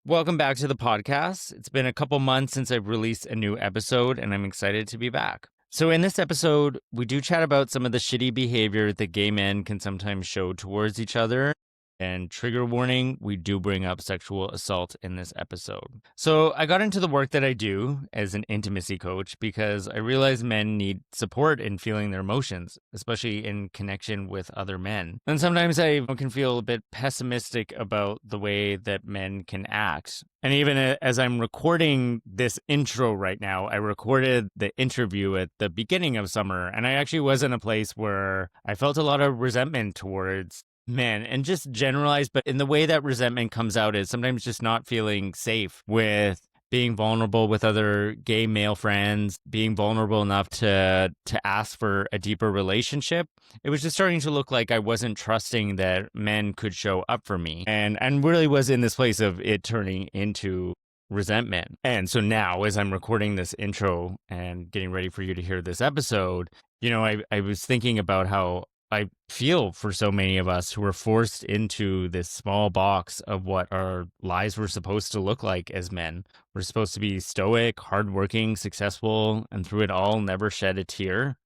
Welcome back to the podcast. It's been a couple months since I've released a new episode, and I'm excited to be back. So, in this episode, we do chat about some of the shitty behavior that gay men can sometimes show towards each other. And trigger warning, we do bring up sexual assault in this episode. So, I got into the work that I do as an intimacy coach because I realize men need support in feeling their emotions, especially in connection with other men. And sometimes I can feel a bit pessimistic about the way that men can act. And even as I'm recording this intro right now, I recorded the interview at the beginning of summer, and I actually was in a place where I felt a lot of resentment towards men and just generalized, but in the way that resentment comes out is sometimes just not feeling safe with being vulnerable with other gay male friends, being vulnerable enough to ask for a deeper relationship. It was just starting to look like I wasn't trusting that men could show up for me, and really was in this place of it turning into resentment. And so now, as I'm recording this intro and getting ready for you to hear this episode, I was thinking about how I feel for so many of us who are forced into this small box of what our lives were supposed to look like as men. We're supposed to be stoic, hardworking, successful, and through it all, never shed a tear.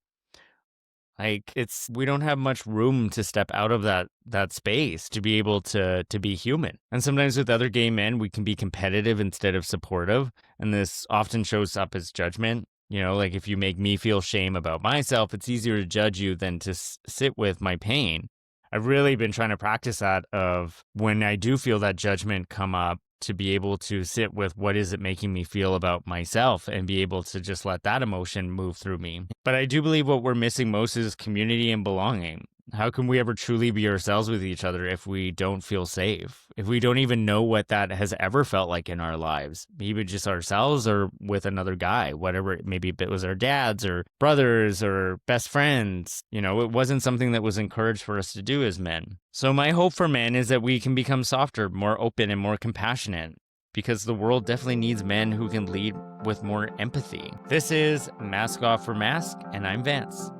We don't have much room to step out of that space to be able to be human. And sometimes with other gay men, we can be competitive instead of supportive. And this often shows up as judgment. Like if you make me feel shame about myself, it's easier to judge you than to sit with my pain. I've really been trying to practice that of when I do feel that judgment come up, to be able to sit with what is it making me feel about myself and be able to just let that emotion move through me. But I do believe what we're missing most is community and belonging. How can we ever truly be ourselves with each other if we don't feel safe? If we don't even know what that has ever felt like in our lives, maybe just ourselves or with another guy, whatever, maybe it was our dads or brothers or best friends. It wasn't something that was encouraged for us to do as men. So my hope for men is that we can become softer, more open, and more compassionate, because the world definitely needs men who can lead with more empathy. This is Mask Off for Mask, and I'm Vance.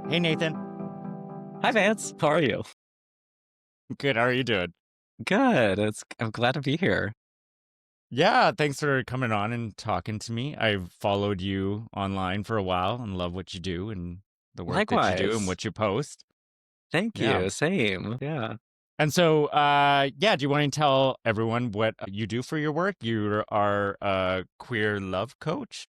Hey, Nathan. Hi, Vance. How are you? Good. How are you doing? Good. I'm glad to be here. Yeah, thanks for coming on and talking to me. I've followed you online for a while and love what you do and the work that you do and Likewise. what you post. Thank Yeah. you. Same. Yeah. And so, do you want to tell everyone what you do for your work? You are a queer love coach?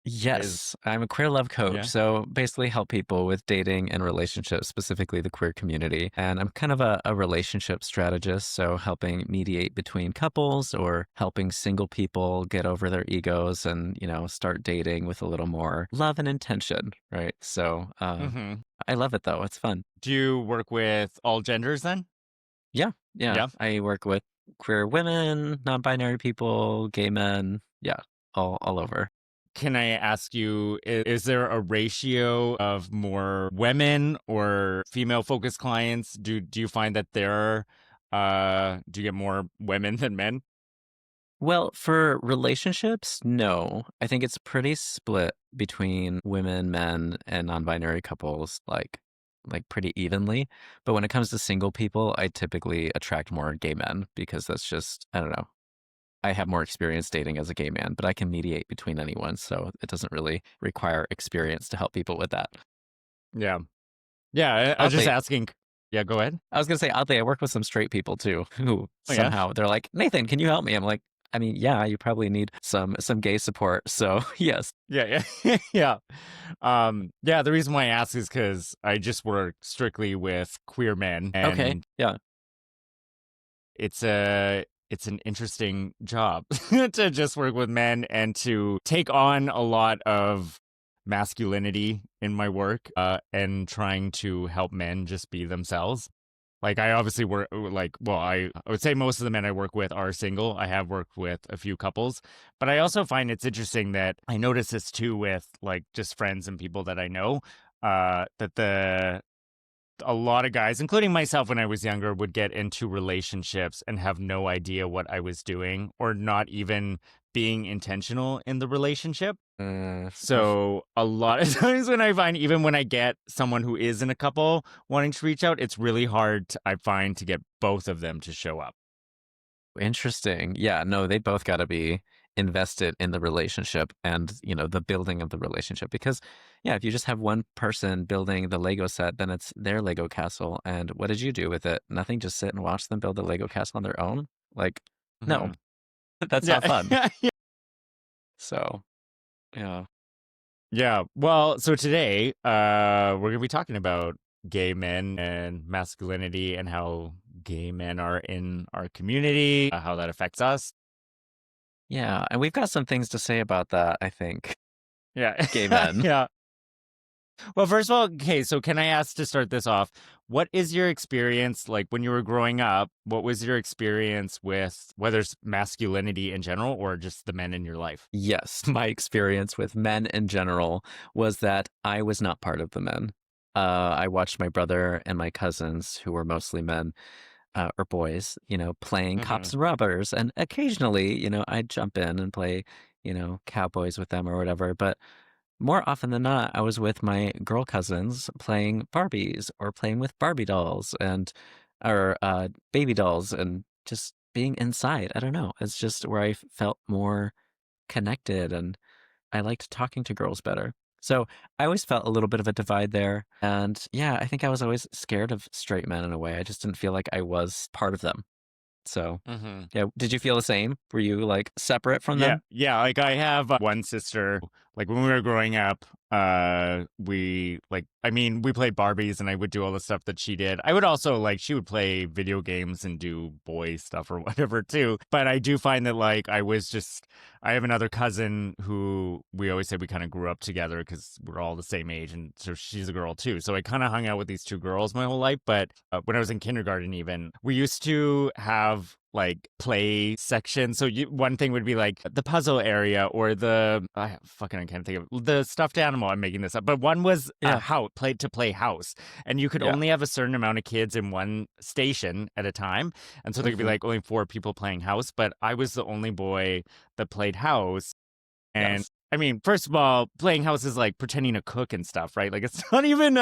Yes, I'm a queer love coach. Yeah. So basically help people with dating and relationships, specifically the queer community. And I'm kind of a relationship strategist. So helping mediate between couples or helping single people get over their egos and, start dating with a little more love and intention. Right. So Mm-hmm. I love it though. It's fun. Do you work with all genders then? Yeah. Yeah. Yeah. I work with queer women, non-binary people, gay men. Yeah. All over. Can I ask you, is there a ratio of more women or female focused clients? Do you find that do you get more women than men? Well, for relationships, no. I think it's pretty split between women, men, and non-binary couples, like pretty evenly. But when it comes to single people, I typically attract more gay men because that's just, I don't know. I have more experience dating as a gay man, but I can mediate between anyone, so it doesn't really require experience to help people with that. Yeah. Yeah, I was just Oddly, asking. Yeah, go ahead. I was gonna say, oddly, I work with some straight people too, who Oh, yeah. somehow they're like, Nathan, can you help me? I'm like, I mean, yeah, you probably need some gay support. So yes. Yeah, yeah. Yeah. Yeah, the reason why I ask is because I just work strictly with queer men, Okay. and Yeah. it's an interesting job to just work with men and to take on a lot of masculinity in my work, and trying to help men just be themselves. Like I obviously work I would say most of the men I work with are single. I have worked with a few couples, but I also find it's interesting that I notice this too with like just friends and people that I know, that a lot of guys, including myself when I was younger, would get into relationships and have no idea what I was doing or not even being intentional in the relationship. Oof. So a lot of times when I find, even when I get someone who is in a couple wanting to reach out, it's really hard, I find, to get both of them to show up. Interesting. Yeah, no, they both got to be invested in the relationship and, the building of the relationship because yeah, if you just have one person building the Lego set, then it's their Lego castle. And what did you do with it? Nothing, just sit and watch them build the Lego castle on their own? Like, no. Hmm. That's Yeah. not fun. So, yeah. Yeah. Well, so today, we're gonna be talking about gay men and masculinity and how gay men are in our community, how that affects us. Yeah, and we've got some things to say about that, I think. Yeah. Gay men. Yeah. Well, first of all, okay, so can I ask to start this off, what is your experience like when you were growing up? What was your experience with whether it's masculinity in general or just the men in your life? Yes, my experience with men in general was that I was not part of the men. I watched my brother and my cousins, who were mostly men or boys, playing Hmm. cops and robbers. And occasionally, I'd jump in and play, cowboys with them or whatever. But more often than not, I was with my girl cousins playing Barbies or playing with Barbie dolls or baby dolls and just being inside. I don't know. It's just where I felt more connected and I liked talking to girls better. So I always felt a little bit of a divide there. And yeah, I think I was always scared of straight men in a way. I just didn't feel like I was part of them. So Hmm. yeah, did you feel the same? Were you like separate from Yeah, them? yeah. Like I have one sister. Like when we were growing up, we played Barbies, and I would do all the stuff that she did. I would also like she would play video games and do boy stuff or whatever too. But I do find that like I have another cousin who we always say we kind of grew up together because we're all the same age, and so she's a girl too. So I kind of hung out with these two girls my whole life. But when I was in kindergarten, even we used to have like play section. So one thing would be like the puzzle area or I can't think of the stuffed animal. I'm making this up, but one was a Yeah. house played to play house, and you could Yeah. only have a certain amount of kids in one station at a time, and so there could be Hmm. like only four people playing house. But I was the only boy that played house, and Yes. I mean, first of all, playing house is like pretending to cook and stuff, right? Like it's not even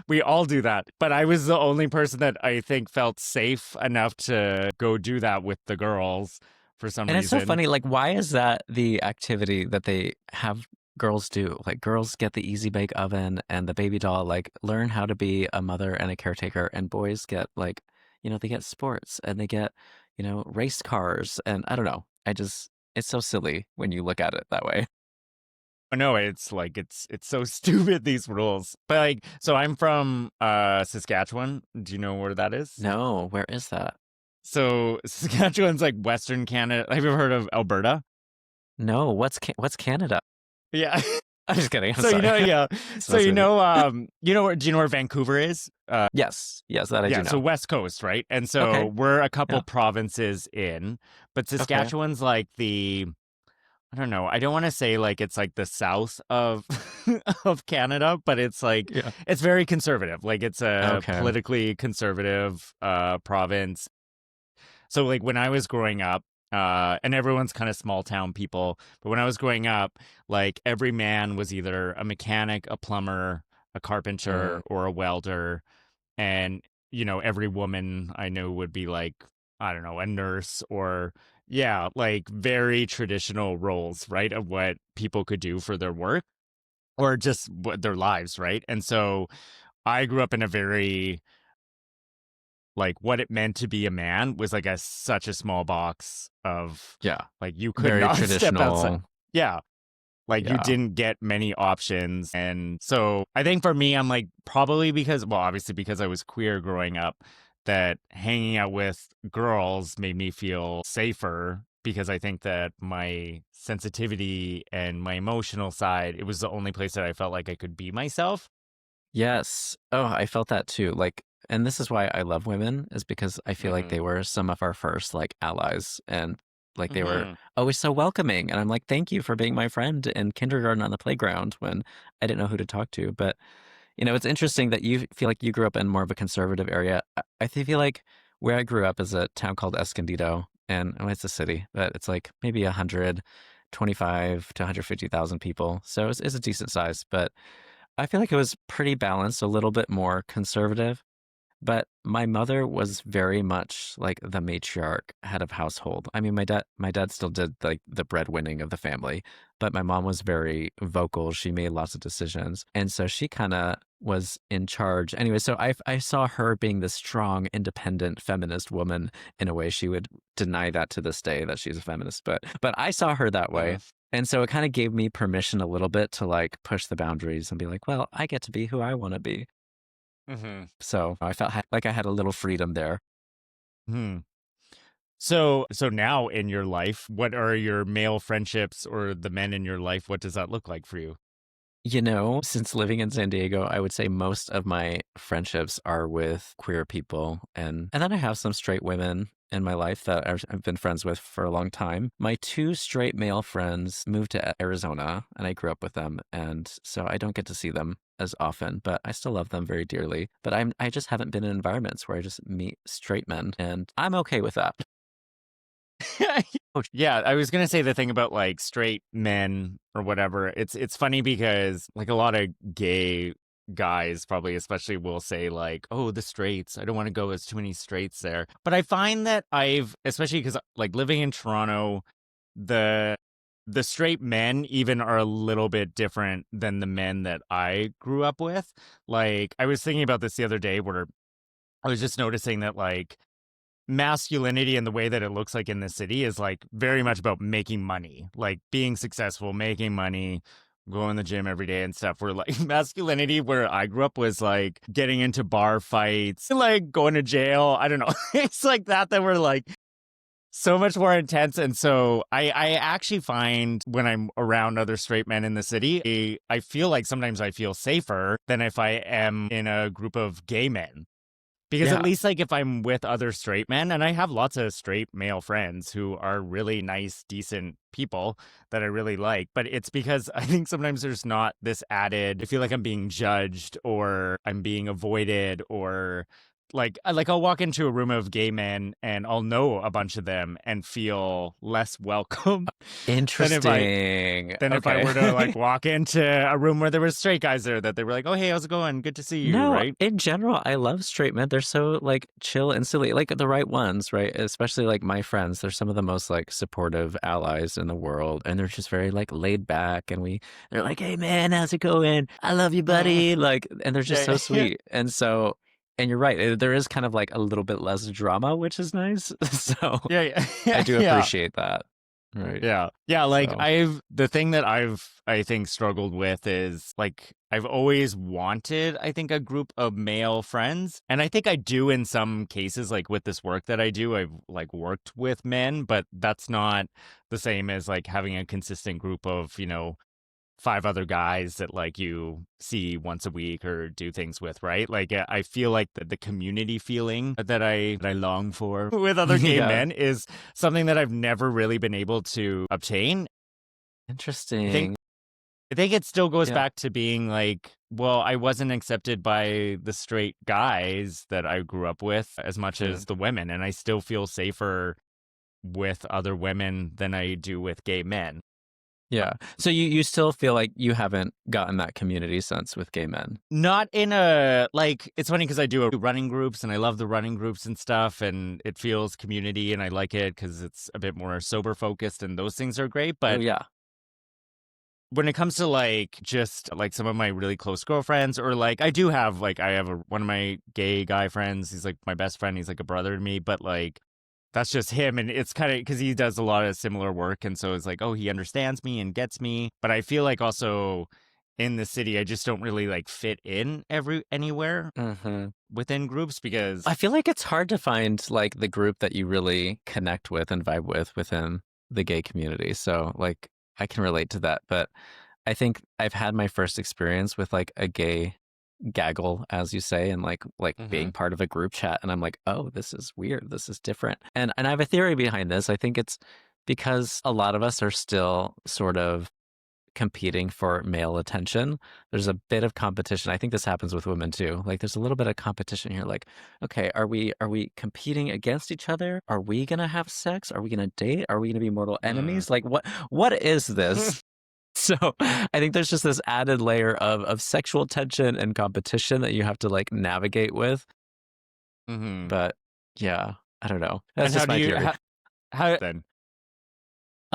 we all do that. But I was the only person that I think felt safe enough to go do that with the girls for some And it's so reason. funny. Like, why is that the activity that they have girls do? Like, girls get the easy bake oven and the baby doll, like, learn how to be a mother and a caretaker. And boys get, like, they get sports and they get, race cars. And I don't know. It's so silly when you look at it that way. No, it's like it's so stupid these rules. But like so I'm from Saskatchewan. Do you know where that is? No, where is that? So Saskatchewan's like Western Canada. Have you ever heard of Alberta? No, what's Canada? Yeah. I'm just kidding. I'm So sorry. yeah. It's So messing with you. do you know where Vancouver is? Yes, yes, that I do Yeah, so know. West Coast, right? And so Okay. we're a couple Yeah. provinces in, but Okay. Saskatchewan's like I don't know. I don't want to say like it's like the south of of Canada, but it's like Yeah. it's very conservative. Like it's a Okay. politically conservative province. So like when I was growing up, and everyone's kind of small town people, but when I was growing up, like every man was either a mechanic, a plumber, a Mm. carpenter, or a welder, and every woman I knew would be like, I don't know, a nurse or yeah, like very traditional roles, right, of what people could do for their work or just what their lives, right? And so I grew up in a very like what it meant to be a man was like such a small box of Yeah. like you could Very not step outside. traditional. Yeah, like you Yeah. didn't get many options. And so I think for me, I'm like probably because, well, obviously because I was queer growing up, that hanging out with girls made me feel safer because I think that my sensitivity and my emotional side, it was the only place that I felt like I could be myself. Yes. Oh, I felt that too. Like, and this is why I love women, is because I feel like Hmm. they were some of our first like allies and like they were Hmm. always so welcoming. And I'm like, thank you for being my friend in kindergarten on the playground when I didn't know who to talk to. But, it's interesting that you feel like you grew up in more of a conservative area. Feel like where I grew up is a town called Escondido, and it's a city, but it's like maybe 100 25 to 150,000 people. So it's a decent size, but I feel like it was pretty balanced, a little bit more conservative. But my mother was very much like the matriarch, head of household. I mean, my dad still did like the breadwinning of the family, but my mom was very vocal. She made lots of decisions, and so she kind of was in charge. Anyway, so I saw her being this strong, independent feminist woman. In a way, she would deny that to this day that she's a feminist, but I saw her that way. Uh, And so it kind of gave me permission a little bit to like push the boundaries and be like, well, I get to be who I want to be. mhm. So I felt like I had a little freedom there. Hmm. So now in your life, what are your male friendships or the men in your life? What does that look like for you? You know, since living in San Diego, I would say most of my friendships are with queer people. And then I have some straight women in my life that I've been friends with for a long time. My two straight male friends moved to Arizona and I grew up with them. And so I don't get to see them as often, but I still love them very dearly. But I just haven't been in environments where I just meet straight men and I'm okay with that. Yeah, I was gonna say the thing about like straight men or whatever. It's funny because like a lot of gay guys probably especially will say like, oh, the straights, I don't want to go as too many straights there. But I find that I've, especially because like living in Toronto, the the straight men even are a little bit different than the men that I grew up with. Like I was thinking about this the other day where I was just noticing that like masculinity and the way that it looks like in the city is like very much about making money, like being successful, making money, going to the gym every day and stuff. Where like masculinity where I grew up was like getting into bar fights, like going to jail. I don't know. It's like that were like so much more intense. And so I actually find when I'm around other straight men in the city, I feel like sometimes I feel safer than if I am in a group of gay men. Because at Yeah. least, like, if I'm with other straight men, and I have lots of straight male friends who are really nice, decent people that I really like, but it's because I think sometimes there's not this added, I feel like I'm being judged or I'm being avoided or like I'll walk into a room of gay men and I'll know a bunch of them and feel less welcome than if I Interesting. than if I Okay. were to like walk into a room where there was straight guys there that they were like, oh, hey, how's it going? Good to see you, No, right? in general, I love straight men. They're so like chill and silly, like the right ones, right? Especially like my friends. They're some of the most like supportive allies in the world. And they're just very like laid back. And they're like, hey man, how's it going? I love you, Mm, buddy. Like, and they're just yeah, so yeah. sweet. And so, and you're right. There is kind of like a little bit less drama, which is nice. So Yeah, yeah, I yeah, do yeah, appreciate that. Right. yeah, yeah. Like So, the thing that I think struggled with is like I've always wanted, I think, a group of male friends, and I think I do in some cases. Like with this work that I do, I've like worked with men, but that's not the same as like having a consistent group of five other guys that like you see once a week or do things with, right? Like I feel like the community feeling that I long for with other gay yeah. men is something that I've never really been able to obtain. I think Interesting. I think it still goes Yeah. back to being like, well, I wasn't accepted by the straight guys that I grew up with as much Hmm. as the women, and I still feel safer with other women than I do with gay men. Yeah. So you still feel like you haven't gotten that community sense with gay men. Not in a like it's funny because I do running groups and I love the running groups and stuff and it feels community and I like it because it's a bit more sober focused and those things are great. Oh But yeah. when it comes to like just like some of my really close girlfriends or like I do have like I have one of my gay guy friends, he's like my best friend, he's like a brother to me, but like that's just him and it's kind of because he does a lot of similar work and so it's like, oh, he understands me and gets me. But I feel like also in the city I just don't really like fit in anywhere Hmm. within groups I because feel like it's hard to find like the group that you really connect with and vibe with within the gay community. So like I can relate to that, but I think I've had my first experience with like a gay gaggle, as you say, and like hmm being part of a group chat, and I'm like, oh, this is weird. This is different. And I have a theory behind this. I think it's because a lot of us are still sort of competing for male attention. There's a bit of competition. I think this happens with women too. Like there's a little bit of competition here. Like, okay, are we competing against each other? Are we gonna have sex? Are we gonna date? Are we gonna be mortal Mm. enemies? Like what is this? So I think there's just this added layer of sexual tension and competition that you have to like navigate with. Hmm. But yeah, I don't know. That's And how just do my you theory. how then?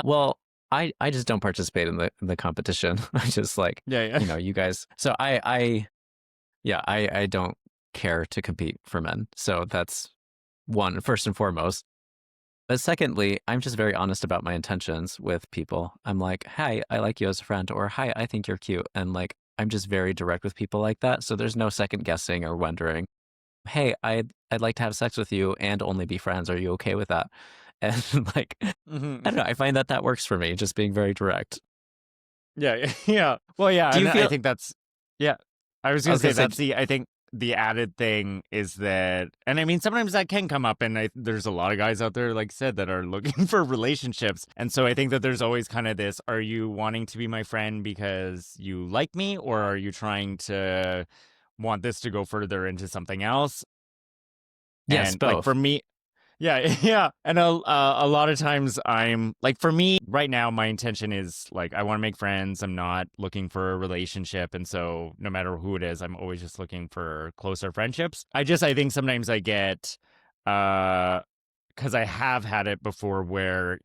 Well, I just don't participate in the competition. I just like, Yeah, yeah. you guys. So I don't care to compete for men. So that's one, first and foremost. But secondly, I'm just very honest about my intentions with people. I'm like, "Hi, I like you as a friend," or "Hi, I think you're cute." And like I'm just very direct with people like that. So there's no second guessing or wondering, "Hey, I'd like to have sex with you and only be friends. Are you okay with that?" And like Hmm. I don't know, I find that that works for me, just being very direct. Yeah, yeah, yeah. Well, yeah, Do and you I feel think that's yeah. I was I gonna was gonna say say that's the I think the added thing is that, and I mean sometimes that can come up, and there's a lot of guys out there, like I said, that are looking for relationships, and so I think that there's always kind of this: are you wanting to be my friend because you like me, or are you trying to want this to go further into something else? yes, And like for both. me, yeah, yeah. And a lot of times I'm like, for me right now, my intention is like, I want to make friends. I'm not looking for a relationship. And so no matter who it is, I'm always just looking for closer friendships. I think sometimes I get, because I have had it before where,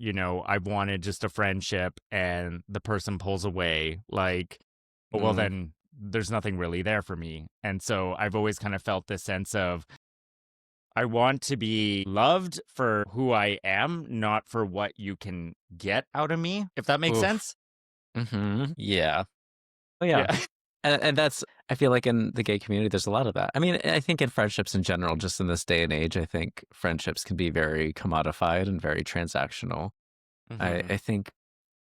I've wanted just a friendship and the person pulls away. Like, oh, well, Mm, then there's nothing really there for me. And so I've always kind of felt this sense of, I want to be loved for who I am, not for what you can get out of me, if that makes oof. sense. Yeah. Oh, yeah. Yeah. And that's I feel like in the gay community, there's a lot of that. I mean, I think in friendships in general, just in this day and age, I think friendships can be very commodified and very transactional. Hmm. I think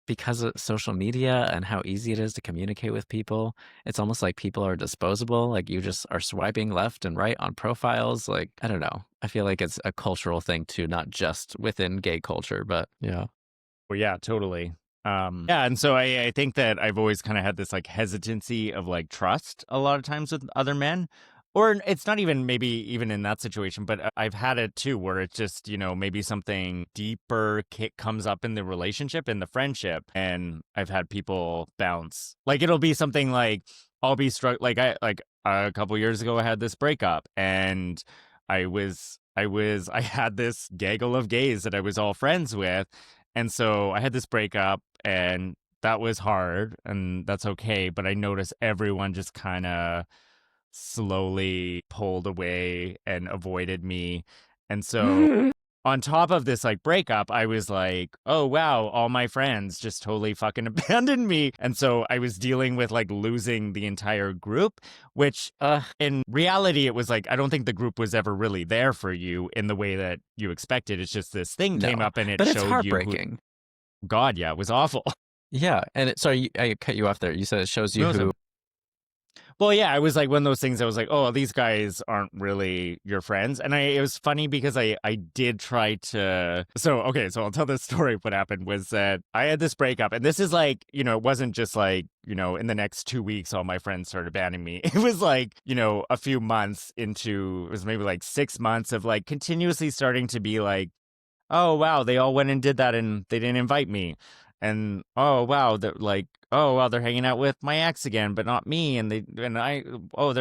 because of social media and how easy it is to communicate with people, it's almost like people are disposable. Like you just are swiping left and right on profiles. Like, I don't know. I feel like it's a cultural thing too, not just within gay culture, but yeah. Well, yeah, totally. Yeah, and so I think that I've always kind of had this like hesitancy of like trust a lot of times with other men. Or it's not even maybe even in that situation, but I've had it too where it's just, maybe something deeper comes up in the relationship, in the friendship, and I've had people bounce. Like it'll be something like I'll be struck like like a couple years ago I had this breakup and I had this gaggle of gays that I was all friends with, and so I had this breakup and that was hard and that's okay. But I noticed everyone just kind of slowly pulled away and avoided me. And so on top of this like breakup, I was like, oh wow, all my friends just totally fucking abandoned me. And so I was dealing with like losing the entire group, which Uh, in reality, it was like, I don't think the group was ever really there for you in the way that you expected. It's just this thing no, came up and it but it's showed you who, heartbreaking. God, yeah, it was awful. Yeah. And sorry, I cut you off there. You said it shows you No, who. so well, yeah, I was like one of those things. I was like, oh, these guys aren't really your friends, and it was funny because I did try to. So okay, so I'll tell this story. What happened was that I had this breakup, and this is like it wasn't just like in the next 2 weeks all my friends started banning me. It was like a few months into it was maybe like 6 months of like continuously starting to be like, oh wow, they all went and did that and they didn't invite me. And oh wow, they're like, oh wow, they're hanging out with my ex again, but not me. And they're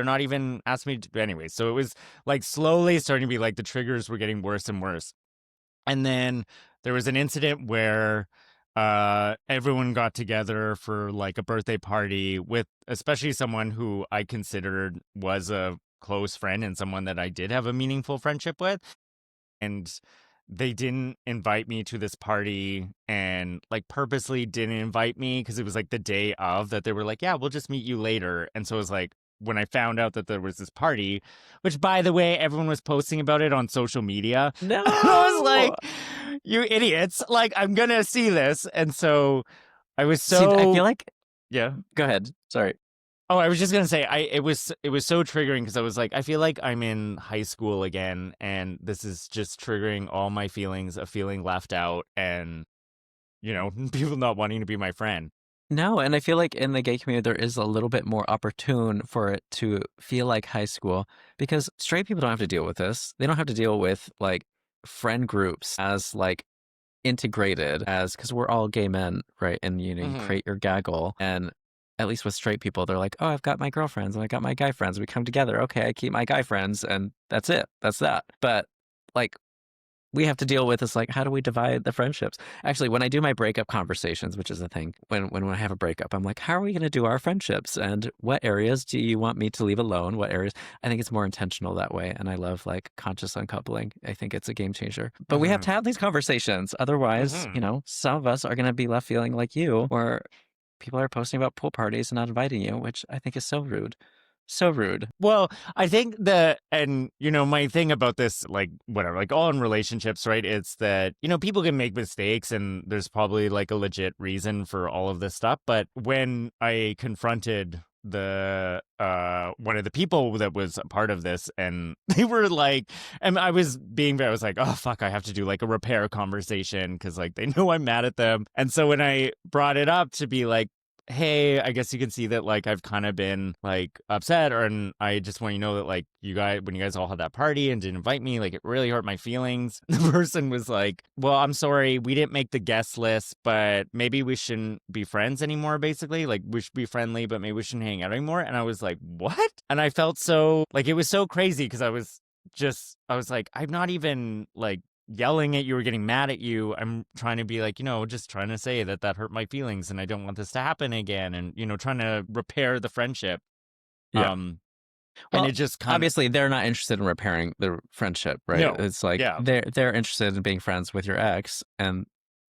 not even asking me to anyway. So it was like slowly starting to be like the triggers were getting worse and worse. And then there was an incident where everyone got together for like a birthday party with especially someone who I considered was a close friend and someone that I did have a meaningful friendship with, and they didn't invite me to this party and like purposely didn't invite me because it was like the day of that they were like, yeah, we'll just meet you later. And so it was like when I found out that there was this party, which by the way, everyone was posting about it on social media. And I was No. like, you idiots, like I'm gonna see this. And so I was See, I so feel like. yeah. Go ahead. Sorry. Oh, I was just gonna say, it was so triggering because I was like, I feel like I'm in high school again, and this is just triggering all my feelings of feeling left out, and people not wanting to be my friend. No, and I feel like in the gay community, there is a little bit more opportune for it to feel like high school because straight people don't have to deal with this. They don't have to deal with like friend groups as like integrated as because we're all gay men, right? And you Hmm. create your gaggle. And at least with straight people, they're like, oh, I've got my girlfriends and I got my guy friends. We come together. Okay, I keep my guy friends, and that's it. That's that. But like we have to deal with is like, how do we divide the friendships? Actually, when I do my breakup conversations, which is a thing, when I have a breakup, I'm like, how are we going to do our friendships? And what areas do you want me to leave alone? What areas? I think it's more intentional that way. And I love like conscious uncoupling. I think it's a game changer. But we have Hmm. to have these conversations. Otherwise, Hmm. some of us are going to be left feeling like you, or people are posting about pool parties and not inviting you, which I think is so rude. So rude. Well, I think that, and my thing about this, like, whatever, like, all in relationships, right? It's that, people can make mistakes and there's probably like a legit reason for all of this stuff. But when I confronted the one of the people that was a part of this, and they were like, and I was like, oh fuck, I have to do like a repair conversation because like they know I'm mad at them. And so when I brought it up to be like, hey, I guess you can see that like I've kind of been like upset, and I just want you to know that like when you guys all had that party and didn't invite me, like it really hurt my feelings. The person was like, well, I'm sorry, we didn't make the guest list, but maybe we shouldn't be friends anymore, basically. Like we should be friendly, but maybe we shouldn't hang out anymore. And I was like, what? And I felt so like it was so crazy because I was like, I'm not even like yelling at you or getting mad at you. I'm trying to be like, just trying to say that hurt my feelings and I don't want this to happen again, and trying to repair the friendship. Yeah. Um and Well, it just kind of obviously they're not interested in repairing the friendship, right? no. It's like Yeah. they're interested in being friends with your ex, and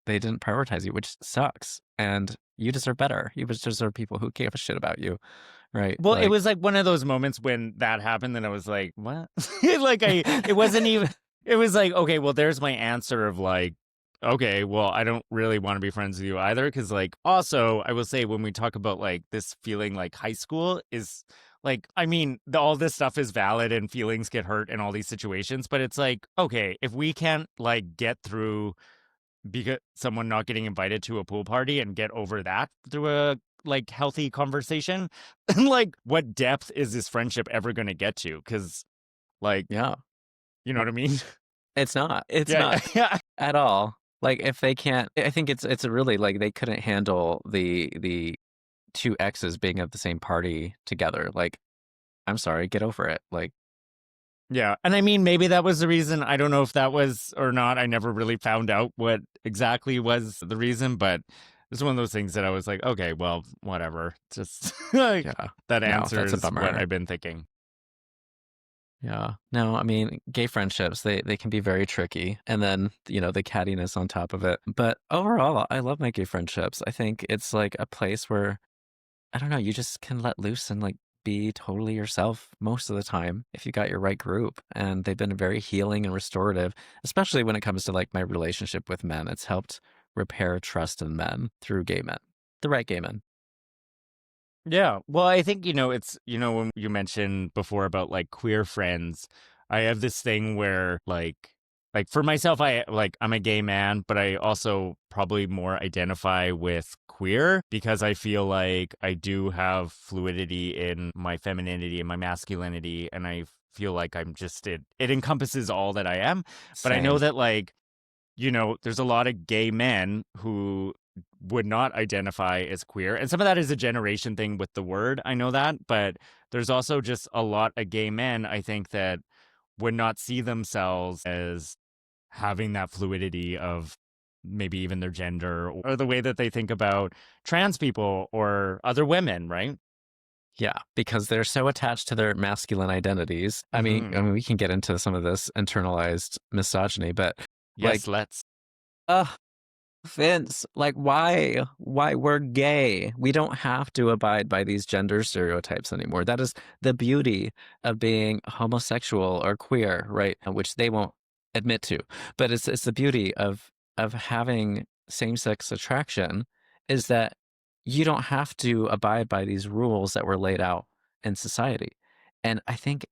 they didn't prioritize you, which sucks. And you deserve better. You deserve people who give a shit about you, right? Well, it Like, was like one of those moments when that happened and I was like, what? Like it wasn't even, it was like, okay, well, there's my answer of like, okay, well, I don't really want to be friends with you either. Cause like, also, I will say when we talk about like this feeling like high school is like, I mean, all this stuff is valid and feelings get hurt in all these situations, but it's like, okay, if we can't like get through because someone not getting invited to a pool party and get over that through a like healthy conversation, and like what depth is this friendship ever going to get to? Because like, yeah, you know what I mean? it's not. It's Yeah. not at all. Like if they can't, I think it's really like they couldn't handle the two exes being at the same party together. Like, I'm sorry, get over it. Like, Yeah. And I mean, maybe that was the reason. I don't know if that was or not. I never really found out what exactly was the reason, but it's one of those things that I was like, okay, well, whatever. Just like yeah, that no, that's a answers what bummer. I've been thinking. Yeah. No, I mean, gay friendships, they can be very tricky. And then, the cattiness on top of it. But overall, I love my gay friendships. I think it's like a place where, I don't know, you just can let loose and like be totally yourself most of the time if you got your right group. And they've been very healing and restorative, especially when it comes to like my relationship with men. It's helped repair trust in men through gay men, the right gay men. Yeah. Well, I think, it's, when you mentioned before about like queer friends, I have this thing where like for myself, I'm a gay man, but I also probably more identify with queer because I feel like I do have fluidity in my femininity and my masculinity. And I feel like it encompasses all that I am. But I know Same. that like, there's a lot of gay men who would not identify as queer. And some of that is a generation thing with the word. I know that. But there's also just a lot of gay men, I think, that would not see themselves as having that fluidity of maybe even their gender or the way that they think about trans people or other women, right? Yeah, because they're so attached to their masculine identities. I mean, Hmm. I mean, we can get into some of this internalized misogyny, but Yes, like, let's. ugh, Vince, like, why? Why we're gay? We don't have to abide by these gender stereotypes anymore. That is the beauty of being homosexual or queer, right? Which they won't admit to, but it's the beauty of having same sex attraction is that you don't have to abide by these rules that were laid out in society. And I think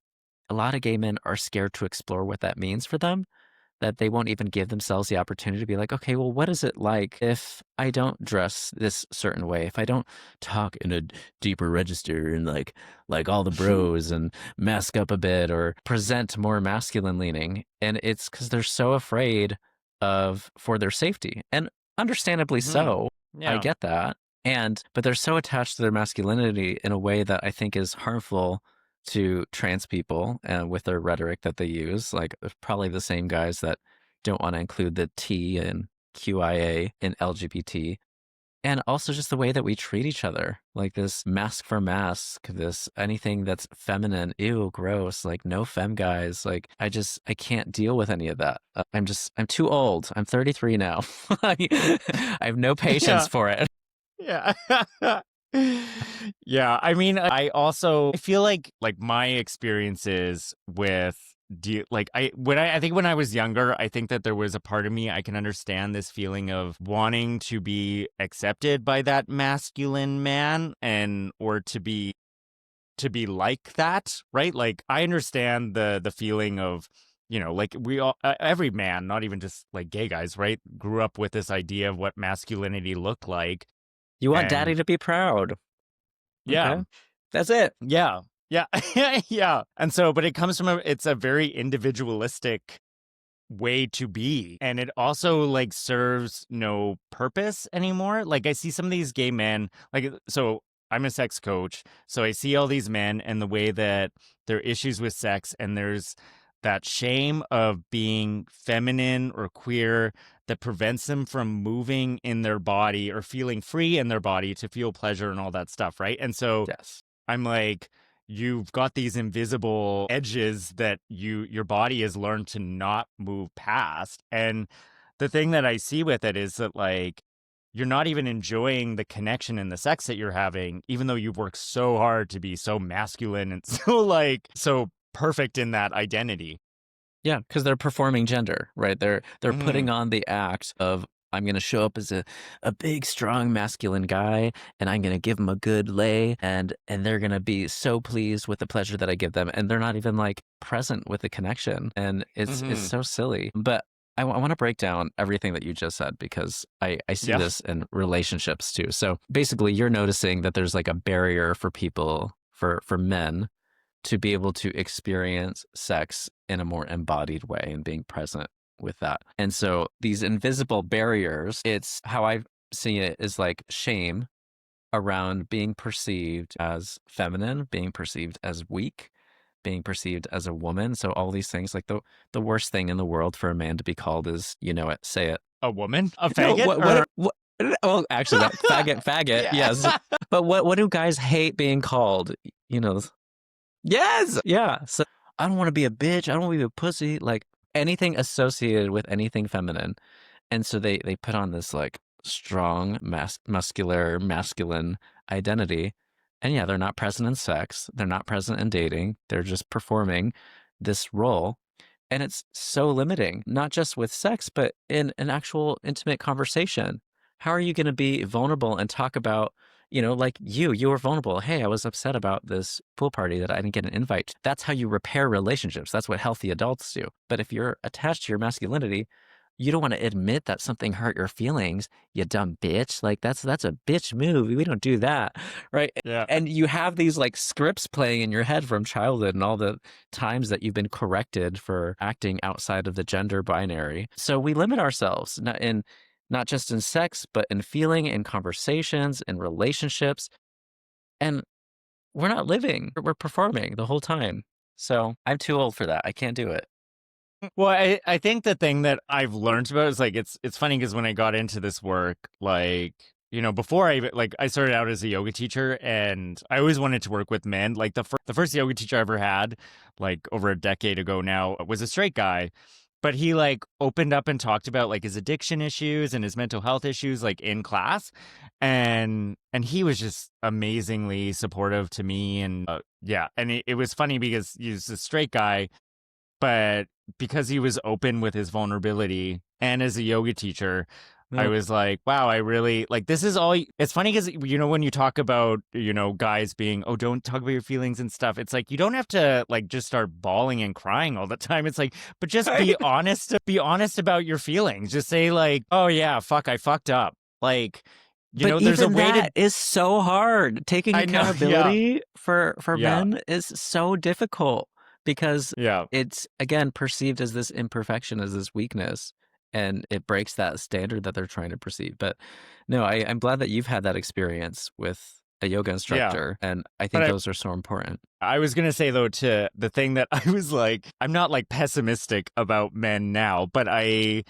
a lot of gay men are scared to explore what that means for them that they won't even give themselves the opportunity to be like, okay, well, what is it like if I don't dress this certain way, if I don't talk in a deeper register and like all the bros and mask up a bit or present more masculine leaning? And it's because they're so afraid of for their safety, and understandably Hmm. so. I Yeah. get that. But they're so attached to their masculinity in a way that I think is harmful to trans people with their rhetoric that they use. Like, probably the same guys that don't want to include the T in QIA in LGBT. And also just the way that we treat each other, like this mask for mask, this anything that's feminine, ew, gross, like no femme guys. Like, I can't deal with any of that. I'm too old. I'm 33 now. I have no patience Yeah. for it. Yeah. Yeah, I mean, I also I feel like my experiences with like I think when I was younger, I think that there was a part of me I can understand this feeling of wanting to be accepted by that masculine man and or to be like that, right? Like I understand the feeling of like we all every man, not even just like gay guys, right, grew up with this idea of what masculinity looked like. You want daddy And to be proud. yeah, Okay. That's it. yeah, yeah, yeah. And so, but it comes from it's a very individualistic way to be. And it also like serves no purpose anymore. Like I see some of these gay men, like, so I'm a sex coach. So I see all these men and the way that there are issues with sex, and there's that shame of being feminine or queer that prevents them from moving in their body or feeling free in their body to feel pleasure and all that stuff, right? And so Yes. I'm like, you've got these invisible edges that your body has learned to not move past. And the thing that I see with it is that like you're not even enjoying the connection and the sex that you're having, even though you've worked so hard to be so masculine and so like so perfect in that identity. Yeah, because they're performing gender, right? They're Hmm. putting on the act of, I'm gonna show up as a big, strong, masculine guy, and I'm gonna give them a good lay, and they're gonna be so pleased with the pleasure that I give them, and they're not even like present with the connection, and it's Hmm. so silly. But I want to break down everything that you just said because I see Yeah. this in relationships too. So basically, you're noticing that there's like a barrier for people for men to be able to experience sex in a more embodied way and being present with that. And so these invisible barriers, it's how I see it is like shame around being perceived as feminine, being perceived as weak, being perceived as a woman. So all these things, like the worst thing in the world for a man to be called is, you know it, say it. A woman, a No, faggot, or what well, actually that faggot, yeah. yes. But what do guys hate being called? You know, yes. Yeah. So I don't want to be a bitch. I don't want to be a pussy. Like anything associated with anything feminine. And so they put on this like strong, muscular, masculine identity. And yeah, they're not present in sex. They're not present in dating. They're just performing this role. And it's so limiting, not just with sex, but in an actual intimate conversation. How are you going to be vulnerable and talk about, like you were vulnerable. Hey, I was upset about this pool party that I didn't get an invite. That's how you repair relationships. That's what healthy adults do. But if you're attached to your masculinity, you don't want to admit that something hurt your feelings, you dumb bitch. Like that's a bitch move. We don't do that. Right. Yeah. And you have these like scripts playing in your head from childhood and all the times that you've been corrected for acting outside of the gender binary. So we limit ourselves not just in sex, but in feeling, in conversations, in relationships. And we're not living, we're performing the whole time. So I'm too old for that. I can't do it. Well, I think the thing that I've learned about is like it's funny because when I got into this work, like before I started out as a yoga teacher, and I always wanted to work with men. Like the first yoga teacher I ever had, like over a decade ago now, was a straight guy, but he like opened up and talked about like his addiction issues and his mental health issues like in class, and he was just amazingly supportive to me, and yeah, and it was funny because he's a straight guy, but because he was open with his vulnerability and as a yoga teacher, I Yep. was like, wow, I really like this is all. It's funny because, when you talk about, guys being, oh, don't talk about your feelings and stuff. It's like, you don't have to like just start bawling and crying all the time. It's like, but just Right. be honest about your feelings. Just say like, oh, yeah, fuck, I fucked up. Like, But there's a even way to, that is so hard. Taking I know. Yeah. accountability for Yeah. men is so difficult because Yeah. it's again perceived as this imperfection, as this weakness, and it breaks that standard that they're trying to perceive. But no, I'm glad that you've had that experience with a yoga Yeah. instructor, and I But think those are so important. I was going to say, though, to the thing that I was like, I'm not like pessimistic about men now, but I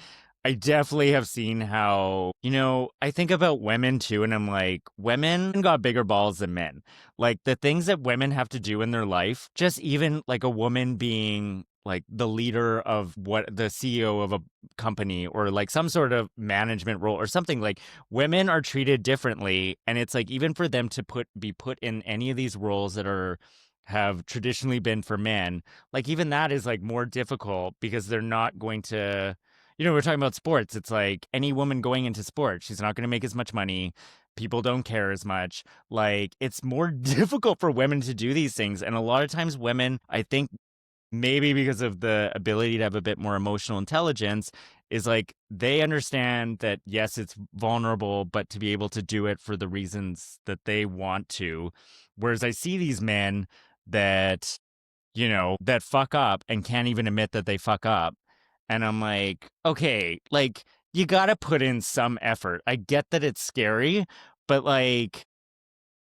definitely have seen how, I think about women too, and I'm like, women got bigger balls than men. Like the things that women have to do in their life, just even like a woman being like the leader of the CEO of a company or like some sort of management role or something, like women are treated differently. And it's like, even for them to be put in any of these roles that have traditionally been for men, like even that is like more difficult because they're not going to, we're talking about sports. It's like any woman going into sports, she's not going to make as much money. People don't care as much. Like it's more difficult for women to do these things. And a lot of times women, I think maybe because of the ability to have a bit more emotional intelligence, is like they understand that yes, it's vulnerable, but to be able to do it for the reasons that they want to. Whereas I see these men that, that fuck up and can't even admit that they fuck up. And I'm like, okay, like you got to put in some effort. I get that it's scary, but like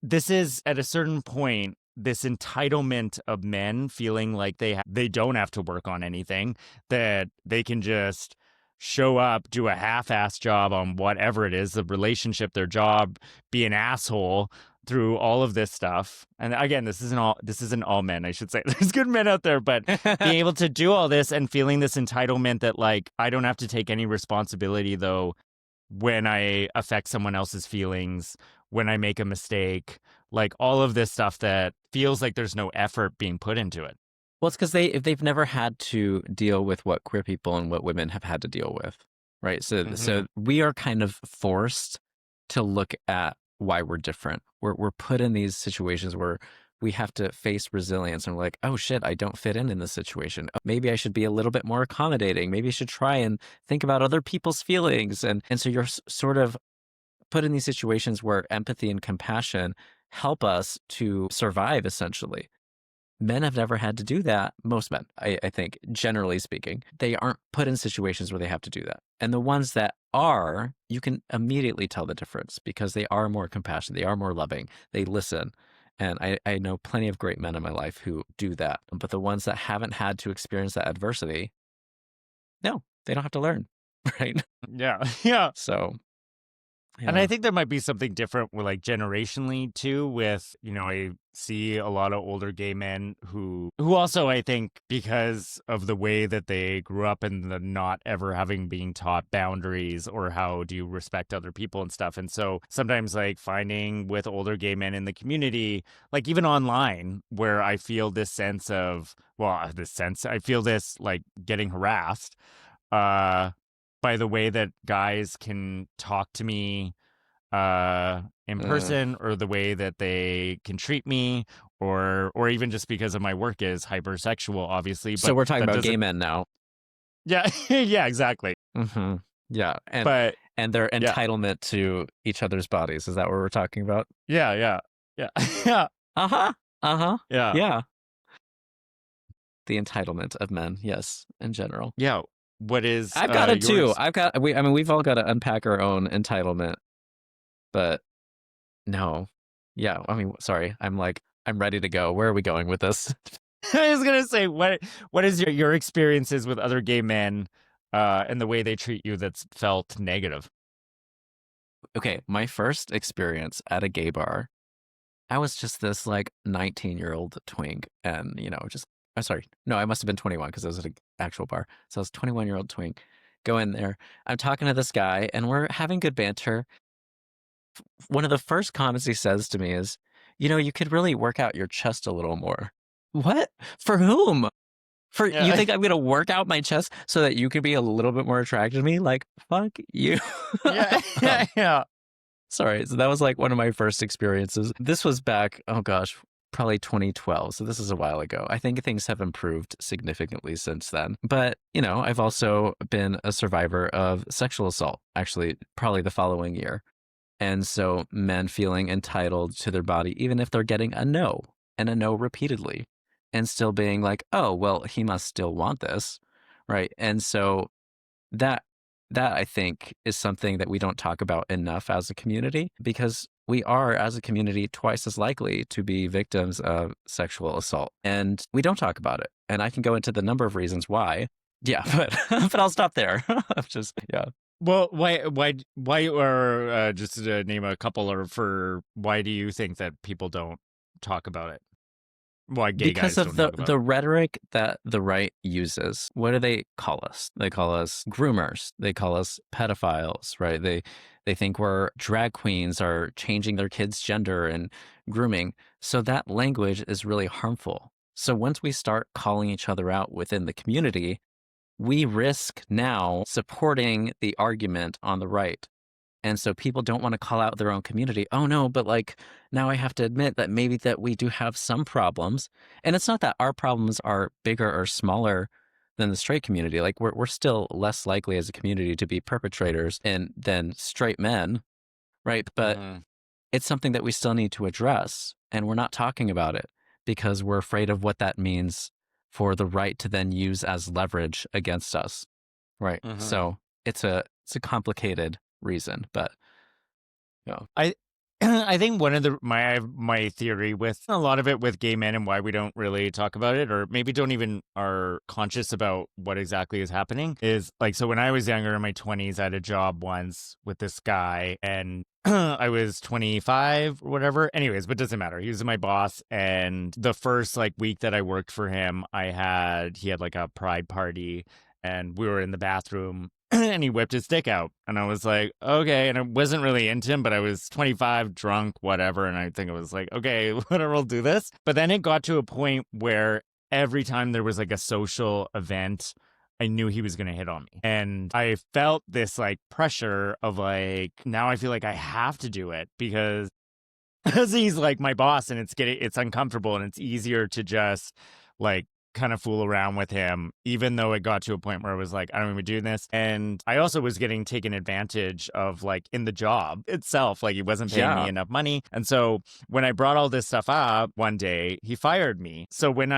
this is at a certain point this entitlement of men feeling like they don't have to work on anything, that they can just show up, do a half-ass job on whatever it is, the relationship, their job, be an asshole through all of this stuff. And again, this isn't all men, I should say. There's good men out there, but being able to do all this and feeling this entitlement that like I don't have to take any responsibility though when I affect someone else's feelings, when I make a mistake, like all of this stuff that feels like there's no effort being put into it. Well, it's because they've never had to deal with what queer people and what women have had to deal with, right? So Mm-hmm. we are kind of forced to look at why we're different. We're put in these situations where we have to face resilience, and we're like, oh shit, I don't fit in this situation. Maybe I should be a little bit more accommodating. Maybe I should try and think about other people's feelings, and so you're sort of put in these situations where empathy and compassion help us to survive, essentially. Men have never had to do that. Most men, I think, generally speaking, they aren't put in situations where they have to do that. And the ones that are, you can immediately tell the difference because they are more compassionate, they are more loving, they listen. And I know plenty of great men in my life who do that. But the ones that haven't had to experience that adversity, no, they don't have to learn, right? Yeah. Yeah. So, And I yeah. think there might be something different with like generationally too, with, I see a lot of older gay men who also, I think, because of the way that they grew up and the not ever having being taught boundaries or how do you respect other people and stuff. And so sometimes like finding with older gay men in the community, like even online, where I feel this sense of, I feel this like getting harassed uh by the way that guys can talk to me in Uh, person, or the way that they can treat me, or even just because of my work is hypersexual, obviously, so but we're talking that about gay doesn't. men now. Yeah. Yeah, exactly. Hmm. Yeah. But And their yeah. entitlement to each other's bodies. Is that what we're talking about? Yeah. Yeah. Yeah. Yeah. Uh-huh. Uh-huh. Yeah. Yeah. The entitlement of men, yes, in general. Yeah. What is I've got it too. yours? We've all got to unpack our own entitlement, but no. Yeah, sorry. I'm ready to go. Where are we going with this? I was gonna say, what is your experiences with other gay men and the way they treat you that's felt negative? Okay, my first experience at a gay bar, I was just this like 19-year-old twink, and just I'm sorry. No, I must have been 21 because I was at an actual bar. So I was 21-year-old twink. Go in there. I'm talking to this guy and we're having good banter. One of the first comments he says to me is, you could really work out your chest a little more. What? For whom? You Yeah. think I'm gonna work out my chest so that you can be a little bit more attracted to me? Like, fuck you. Yeah. Yeah. Sorry. So that was like one of my first experiences. This was back, oh gosh, probably 2012. So this is a while ago. I think things have improved significantly since then. But, I've also been a survivor of sexual assault, actually, probably the following year. And so men feeling entitled to their body, even if they're getting a no and a no repeatedly, and still being like, oh, well, he must still want this. Right. And so that that I think is something that we don't talk about enough as a community, because we are, as a community, twice as likely to be victims of sexual assault, and we don't talk about it. And I can go into the number of reasons why. Yeah, but but I'll stop there. Just yeah. Well, or just to name a couple, or for why do you think that people don't talk about it? Why gay Because guys of don't talk about the it? rhetoric that the right uses. What do they call us? They call us groomers. They call us pedophiles, right? They think we're drag queens are changing their kids' gender and grooming. So that language is really harmful. So once we start calling each other out within the community, we risk now supporting the argument on the right. And so people don't want to call out their own community. Oh no, but like now I have to admit that maybe that we do have some problems. And it's not that our problems are bigger or smaller than the straight community. Like we're still less likely as a community to be perpetrators than straight men, right? But Mhm. it's something that we still need to address, and we're not talking about it because we're afraid of what that means for the right to then use as leverage against us. Right. Mhm. So it's a complicated reason, but yeah. I I think one of my theory with a lot of it with gay men and why we don't really talk about it, or maybe don't even are conscious about what exactly is happening, is like, so when I was younger in my 20s, I had a job once with this guy, and I was 25 or whatever. Anyways, but it doesn't matter. He was my boss, and the first like week that I worked for him, he had like a pride party, and we were in the bathroom and he whipped his dick out. And I was like, okay. And I wasn't really into him, but I was 25, drunk, whatever. And I think I was like, okay, whatever, we'll do this. But then it got to a point where every time there was like a social event, I knew he was going to hit on me. And I felt this like pressure of like, now I feel like I have to do it because he's like my boss, and it's uncomfortable, and it's easier to just like kind of fool around with him, even though it got to a point where I was like, I don't even do this. And I also was getting taken advantage of, like, in the job itself. Like, he wasn't paying me Yeah. enough money. And so when I brought all this stuff up one day, he fired me. So and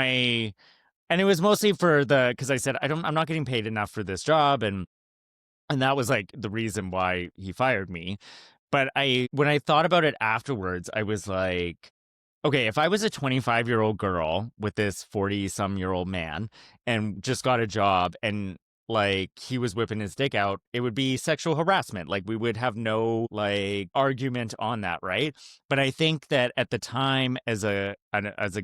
it was mostly because I said, I'm not getting paid enough for this job. And that was like the reason why he fired me. But when I thought about it afterwards, I was like, okay, if I was a 25-year-old girl with this 40-some-year-old man and just got a job, and like he was whipping his dick out, it would be sexual harassment. Like, we would have no like argument on that, right? But I think that at the time, as a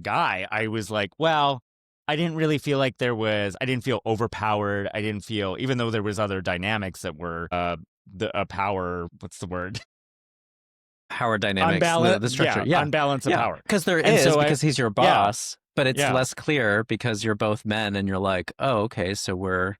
guy, I was like, well, I didn't really feel like I didn't feel overpowered. I didn't feel, even though there was other dynamics that were a power, what's the word? Power dynamics, Unbalance, the structure. yeah, Yeah. unbalance of Yeah. power. Because there And is, so because he's your yeah, boss, but it's yeah, less clear because you're both men and you're like, oh, okay, so we're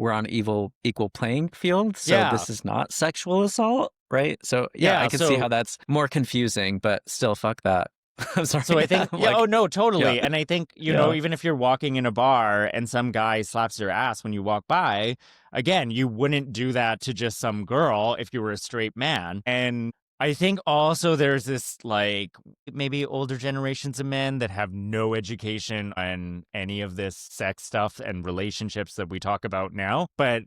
on equal playing field. So yeah, this is not sexual assault, right? So yeah, I yeah. can see how that's more confusing, but still fuck that. I'm sorry. So I think, I'm yeah, oh like, no, yeah, totally. And I think, yeah. even if you're walking in a bar and some guy slaps your ass when you walk by, again, you wouldn't do that to just some girl if you were a straight man. And I think also there's this like maybe older generations of men that have no education on any of this sex stuff and relationships that we talk about now. But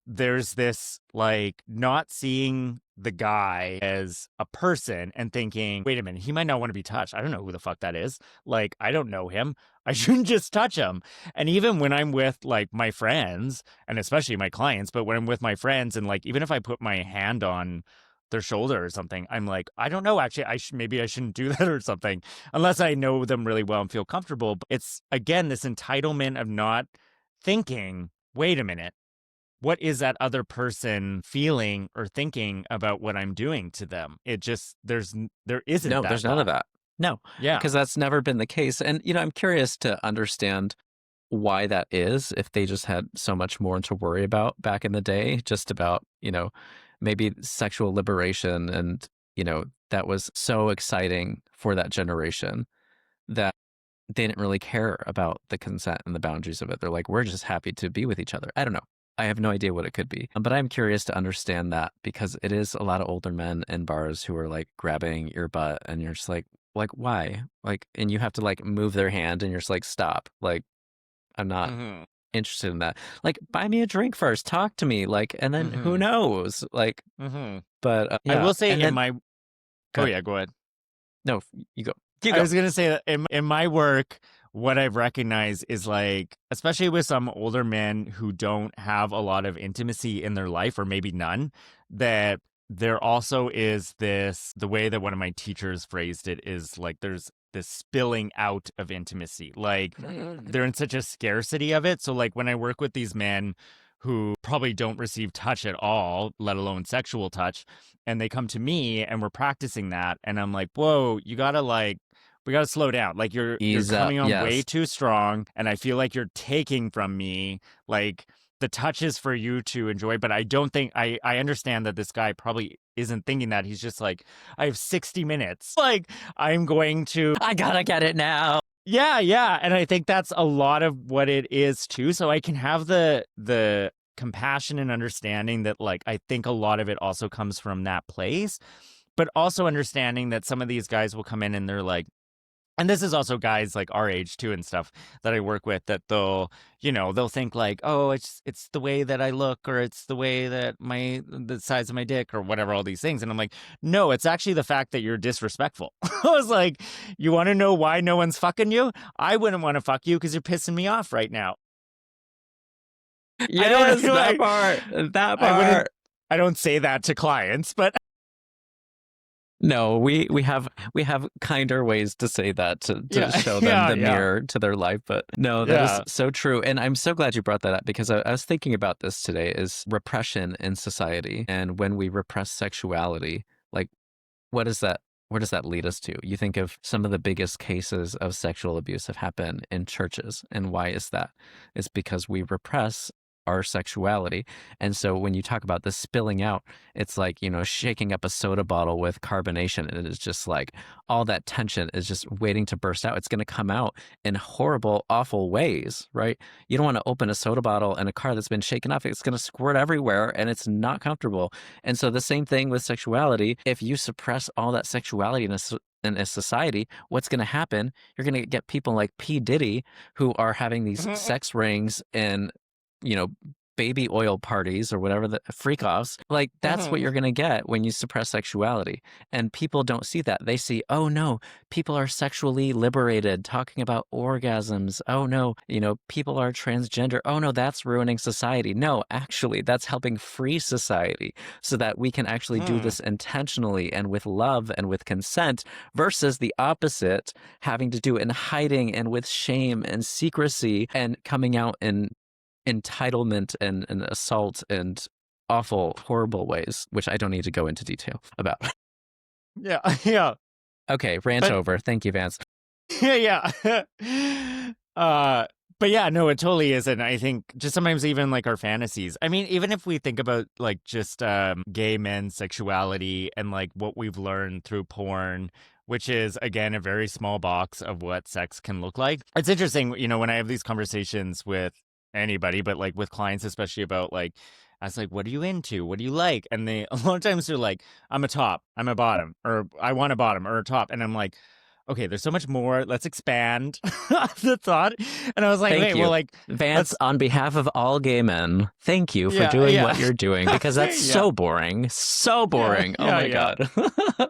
there's this like not seeing the guy as a person and thinking, wait a minute, he might not want to be touched. I don't know who the fuck that is. Like, I don't know him. I shouldn't just touch him. And even when I'm with like my friends, and especially my clients, but when I'm with my friends, and like even if I put my hand on their shoulder or something, I'm like, I don't know, actually, maybe I shouldn't do that or something, unless I know them really well and feel comfortable. But it's again this entitlement of not thinking, wait a minute, what is that other person feeling or thinking about what I'm doing to them? It just, there isn't No, that there's none of thought. that. No, Yeah. because that's never been the case. And I'm curious to understand. why that is, if they just had so much more to worry about back in the day, just about, maybe sexual liberation, and, that was so exciting for that generation that they didn't really care about the consent and the boundaries of it. They're like, we're just happy to be with each other. I don't know. I have no idea what it could be. But I'm curious to understand that, because it is a lot of older men in bars who are like grabbing your butt, and you're just like why? Like, and you have to like move their hand, and you're just like, stop. Like, I'm not Mm-hmm. interested in that. Like, buy me a drink first, talk to me, like, and then who Mm-hmm. knows? Like, Mm-hmm. but I yeah. will say And in then my go oh ahead. yeah, go ahead. No, you go. You I go. was gonna say that in my work, what I've recognized is like, especially with some older men who don't have a lot of intimacy in their life, or maybe none, that there also is this, the way that one of my teachers phrased it is like there's this spilling out of intimacy. Like they're in such a scarcity of it. So like when I work with these men who probably don't receive touch at all, let alone sexual touch, and they come to me and we're practicing that, and I'm like, whoa, you gotta like, we got to slow down. Like you're Ease up. coming on way Yes. too strong, and I feel like you're taking from me like the touch is for you to enjoy. But I don't think I understand that this guy probably isn't thinking that. He's just like, I have 60 minutes. Like I'm going to, I gotta get it now. yeah, yeah. And I think that's a lot of what it is too. So I can have the compassion and understanding that, like, I think a lot of it also comes from that place, but also understanding that some of these guys will come in and they're like, and this is also guys like our age too and stuff that I work with, that they'll think like, oh, it's the way that I look, or it's the way that the size of my dick, or whatever, all these things. And I'm like, no, it's actually the fact that you're disrespectful. I was like, you want to know why no one's fucking you? I wouldn't want to fuck you because you're pissing me off right now. I don't Yes, that part. That I wouldn't part. I don't say that to clients, but No, we have kinder ways to say that, to yeah, show them yeah, the yeah, mirror to their life. But no, that is yeah. so true. And I'm so glad you brought that up, because I was thinking about this today, is repression in society. And when we repress sexuality, like, what is that? Where does that lead us to? You think of some of the biggest cases of sexual abuse have happened in churches. And why is that? It's because we repress our sexuality. And so when you talk about this spilling out, it's like, shaking up a soda bottle with carbonation. And it's just like all that tension is just waiting to burst out. It's going to come out in horrible, awful ways, right? You don't want to open a soda bottle in a car that's been shaken up. It's going to squirt everywhere, and it's not comfortable. And so the same thing with sexuality. If you suppress all that sexuality in a society, what's going to happen? You're going to get people like P. Diddy, who are having these sex rings and, you know, baby oil parties or whatever, the freak offs. Like, that's what you're going to get when you suppress sexuality. And people don't see that. They see, oh no, people are sexually liberated, talking about orgasms. Oh no, people are transgender. Oh no, that's ruining society. No, actually, that's helping free society, so that we can actually do this intentionally and with love and with consent, versus the opposite, having to do it in hiding and with shame and secrecy, and coming out in entitlement and assault and awful, horrible ways, which I don't need to go into detail about. Yeah, yeah. Okay, rant But over. Thank you, Vance. yeah, yeah. But yeah, no, it totally is. And I think just sometimes even like our fantasies. I mean, even if we think about like just gay men's sexuality and like what we've learned through porn, which is again a very small box of what sex can look like. It's interesting, when I have these conversations with anybody, but like with clients, especially about like, I was like, what are you into? What do you like? And they a lot of times they're like, I'm a top, I'm a bottom, or I want a bottom or a top. And I'm like, okay, there's so much more. Let's expand the thought. And I was like, Thank wait, well, you, like, Vance, let's, on behalf of all gay men. Thank you for yeah, doing yeah, what you're doing, because that's yeah, so boring. So yeah, boring. Oh yeah, my yeah. God.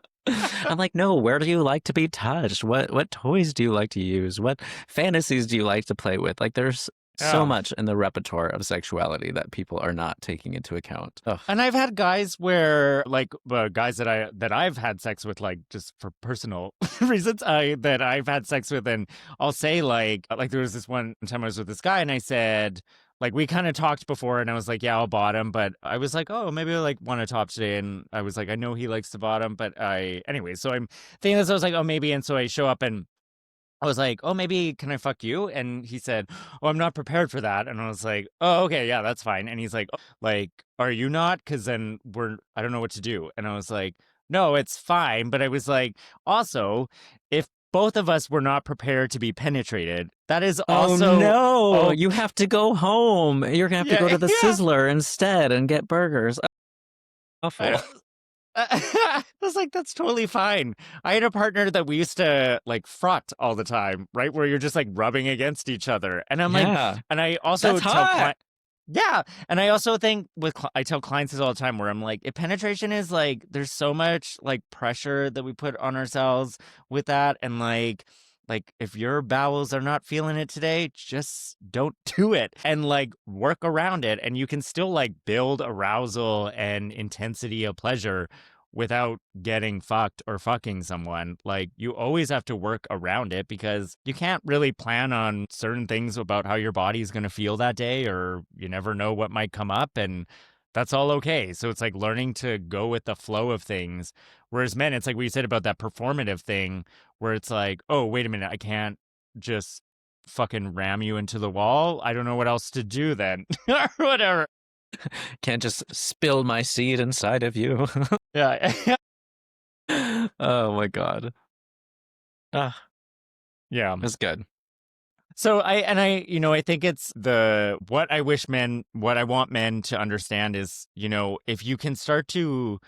I'm like, no, where do you like to be touched? What toys do you like to use? What fantasies do you like to play with? Like, there's so Yeah. much in the repertoire of sexuality that people are not taking into account. Ugh. And I've had guys where, like, guys that I've had sex with, like, just for personal reasons, that I've had sex with, and I'll say like there was this one time I was with this guy, and I said, like, we kind of talked before, and I was like, yeah, I'll bottom, but I was like, oh, maybe I like want to top today, and I was like, I know he likes to bottom, but anyway, so I'm thinking this, I was like, oh, maybe, and so I show up and I was like, "Oh, maybe can I fuck you?" And he said, "Oh, I'm not prepared for that." And I was like, "Oh, okay, yeah, that's fine." And he's like, "Like, are you not? Because then I don't know what to do." And I was like, "No, it's fine." But I was like, also, if both of us were not prepared to be penetrated, that is Oh also, no, oh, you have to go home. You're gonna have to go yeah, to the yeah. Sizzler instead and get burgers. I Awful. know. I was like, that's totally fine. I had a partner that we used to like fraught all the time, right? Where you're just like rubbing against each other. And I'm like, Yeah, and I that's also tell hot. client, yeah. And I also think I tell clients this all the time where I'm like, if penetration is like, there's so much like pressure that we put on ourselves with that. And like if your bowels are not feeling it today, just don't do it and like work around it. And you can still like build arousal and intensity of pleasure without getting fucked or fucking someone. Like you always have to work around it because you can't really plan on certain things about how your body is going to feel that day, or you never know what might come up. And that's all okay. So it's like learning to go with the flow of things. Whereas men, it's like what you said about that performative thing where it's like, oh, wait a minute, I can't just fucking ram you into the wall. I don't know what else to do then, or whatever. Can't just spill my seed inside of you. Yeah. Oh my god. Ah, Yeah. that's good. So I think it's what I want men to understand is, if you can start to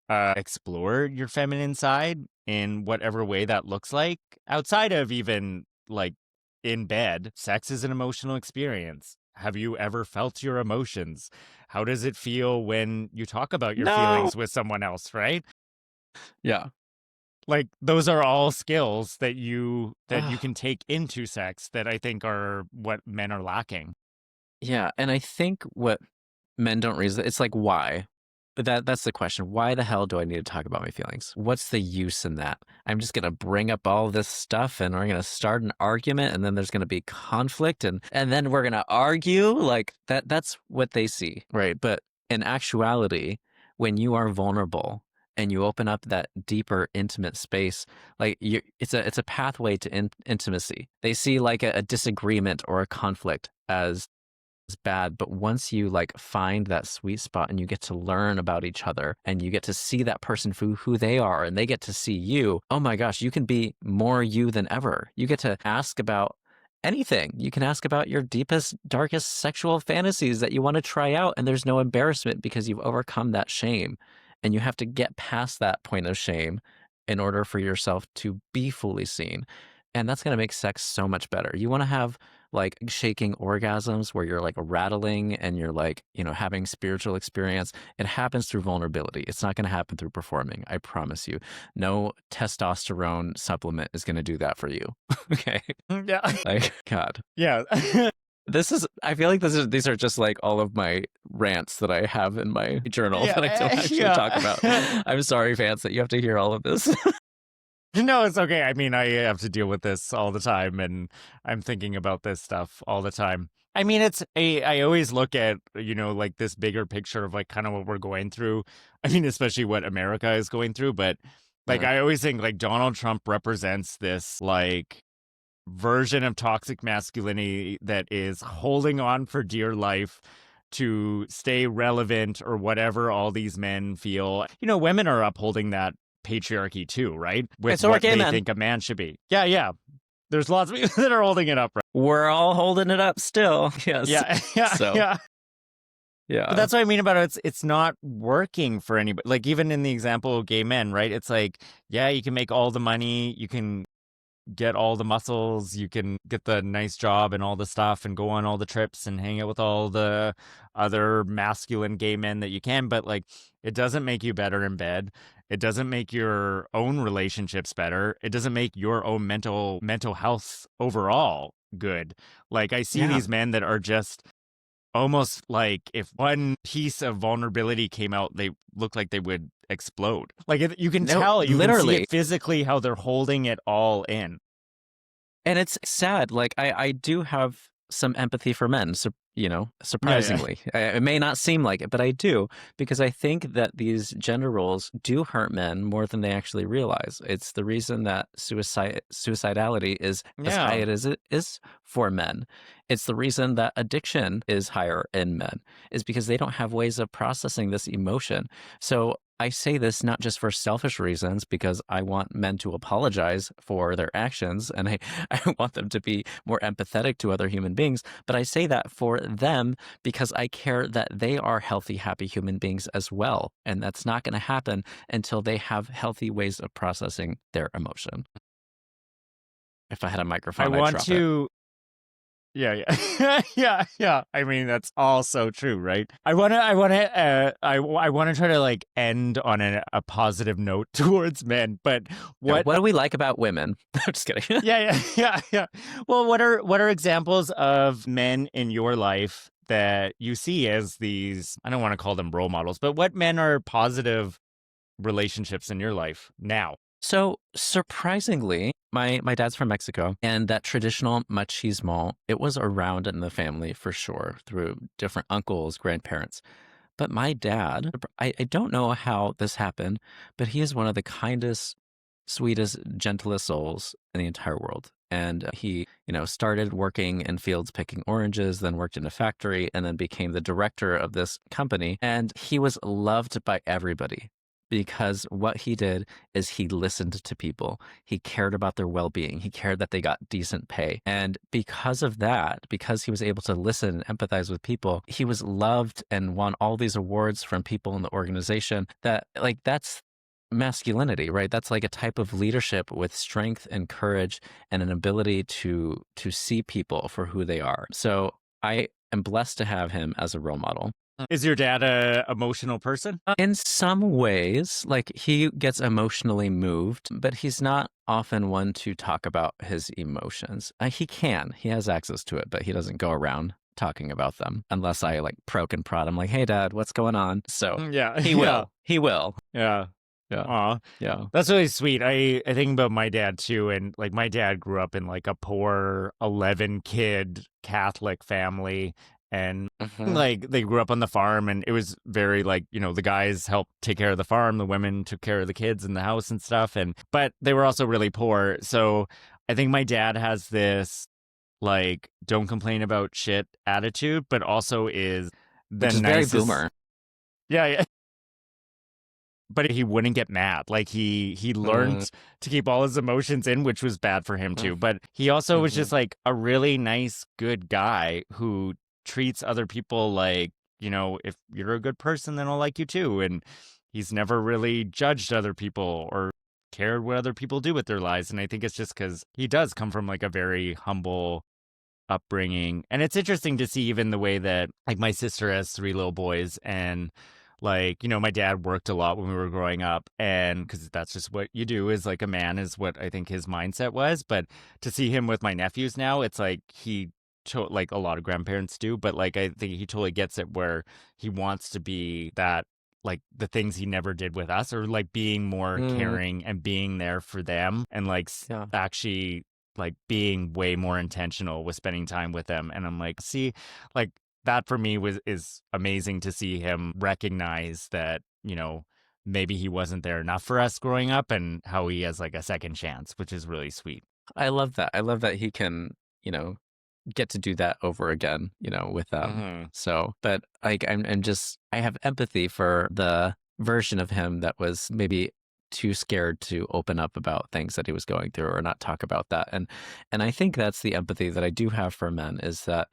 explore your feminine side in whatever way that looks like, outside of even like in bed, sex is an emotional experience. Have you ever felt your emotions? How does it feel when you talk about your No. feelings with someone else, right? Yeah. Like those are all skills that you Ah. can take into sex that I think are what men are lacking. Yeah, and I think what men don't reason it's like why? But that's the question. Why the hell do I need to talk about my feelings? What's the use in that? I'm just gonna bring up all this stuff and we're gonna start an argument and then there's gonna be conflict and then we're gonna argue. Like that's what they see. Right. But in actuality, when you are vulnerable and you open up that deeper intimate space, like it's a pathway to intimacy. They see like a disagreement or a conflict as bad, but once you like find that sweet spot and you get to learn about each other and you get to see that person for who they are and they get to see you, oh my gosh, you can be more you than ever. You get to ask about anything. You can ask about your deepest, darkest sexual fantasies that you want to try out, and there's no embarrassment because you've overcome that shame. And you have to get past that point of shame in order for yourself to be fully seen. And that's going to make sex so much better. You want to have like shaking orgasms where you're like rattling and you're like, having spiritual experience. It happens through vulnerability. It's not going to happen through performing. I promise you. No testosterone supplement is going to do that for you. Okay. Yeah. Like, God. Yeah. I feel like these are just like all of my rants that I have in my journal that I don't Yeah. actually talk about. Yeah. I'm sorry, Vance, that you have to hear all of this. No, it's okay. I mean, I have to deal with this all the time, and I'm thinking about this stuff all the time. I mean, I always look at, like this bigger picture of like kind of what we're going through. I mean, especially what America is going through, but like Yeah. I always think like Donald Trump represents this like version of toxic masculinity that is holding on for dear life to stay relevant or whatever all these men feel. Women are upholding that patriarchy too, right? Okay, With so we're what gay they men. think a man should be. Yeah, yeah. There's lots of people that are holding it up, right? We're all holding it up still. Yes. Yeah, yeah, So, yeah. But yeah. that's what I mean about it. It's not working for anybody. Like even in the example of gay men, right? It's like, yeah, you can make all the money, you can get all the muscles, you can get the nice job and all the stuff and go on all the trips and hang out with all the other masculine gay men that you can, but like it doesn't make you better in bed. It doesn't make your own relationships better. It doesn't make your own mental health overall good. Like I see Yeah. these men that are just almost like if one piece of vulnerability came out, they look like they would explode. Like you can No, tell, you can see it literally. physically how they're holding it all in. And it's sad. Like I do have some empathy for men, Yeah, yeah. surprisingly. It may not seem like it, but I do, because I think that these gender roles do hurt men more than they actually realize. It's the reason that suicidality is as high Yeah. as it is for men. It's the reason that addiction is higher in men, is because they don't have ways of processing this emotion. So I say this not just for selfish reasons, because I want men to apologize for their actions and I want them to be more empathetic to other human beings. But I say that for them because I care that they are healthy, happy human beings as well. And that's not going to happen until they have healthy ways of processing their emotion. If I had a I microphone, I'd want drop it. to Yeah, yeah. Yeah, yeah. I mean, that's all so true, right? I want to try to like end on a positive note towards men, but Yeah, what what do we like about women? I'm just kidding. yeah, yeah, yeah, yeah. Well, what are examples of men in your life that you see as these, I don't want to call them role models, but what men are positive relationships in your life now? So surprisingly, my dad's from Mexico, and that traditional machismo, it was around in the family for sure through different uncles, grandparents. But my dad, I don't know how this happened, but he is one of the kindest, sweetest, gentlest souls in the entire world. And he, started working in fields picking oranges, then worked in a factory, and then became the director of this company. And he was loved by everybody because what he did is he listened to people. He cared about their well being. He cared that they got decent pay. And because of that, because he was able to listen and empathize with people, he was loved and won all these awards from people in the organization that, like, that's masculinity, right? That's like a type of leadership with strength and courage and an ability to see people for who they are. So I am blessed to have him as a role model. Is your dad a emotional person? In some ways, like he gets emotionally moved, but he's not often one to talk about his emotions. He can, he has access to it, but he doesn't go around talking about them unless I like poke and prod him, like, hey, dad, what's going on? So Yeah, he yeah, will. He will. yeah. Yeah. Aw, Yeah. that's really sweet. I think about my dad too, and like my dad grew up in like a poor 11 kid Catholic family, and Hmm. like they grew up on the farm, and it was very like the guys helped take care of the farm, the women took care of the kids in the house and stuff, and but they were also really poor. So I think my dad has this like don't complain about shit attitude, but also is the Which is very nicest. boomer. Yeah, yeah, but he wouldn't get mad. Like he Mm, learned to keep all his emotions in, which was bad for him mm, too. But he also was mhm. just like a really nice, good guy who treats other people like, if you're a good person, then I'll like you too. And he's never really judged other people or cared what other people do with their lives. And I think it's just because he does come from like a very humble upbringing. And it's interesting to see even the way that like my sister has three little boys, and like, my dad worked a lot when we were growing up, and because that's just what you do as like a man, is what I think his mindset was. But to see him with my nephews now, it's like like a lot of grandparents do, but like I think he totally gets it, where he wants to be that, like the things he never did with us, or like being more Mm, caring and being there for them, and like yeah. actually like being way more intentional with spending time with them. And I'm like, see, like that for me is amazing to see him recognize that, maybe he wasn't there enough for us growing up, and how he has like a second chance, which is really sweet. I love that. I love that he can, get to do that over again, with them. Hmm. So, but like, I'm just, I have empathy for the version of him that was maybe too scared to open up about things that he was going through or not talk about that. And I think that's the empathy that I do have for men, is that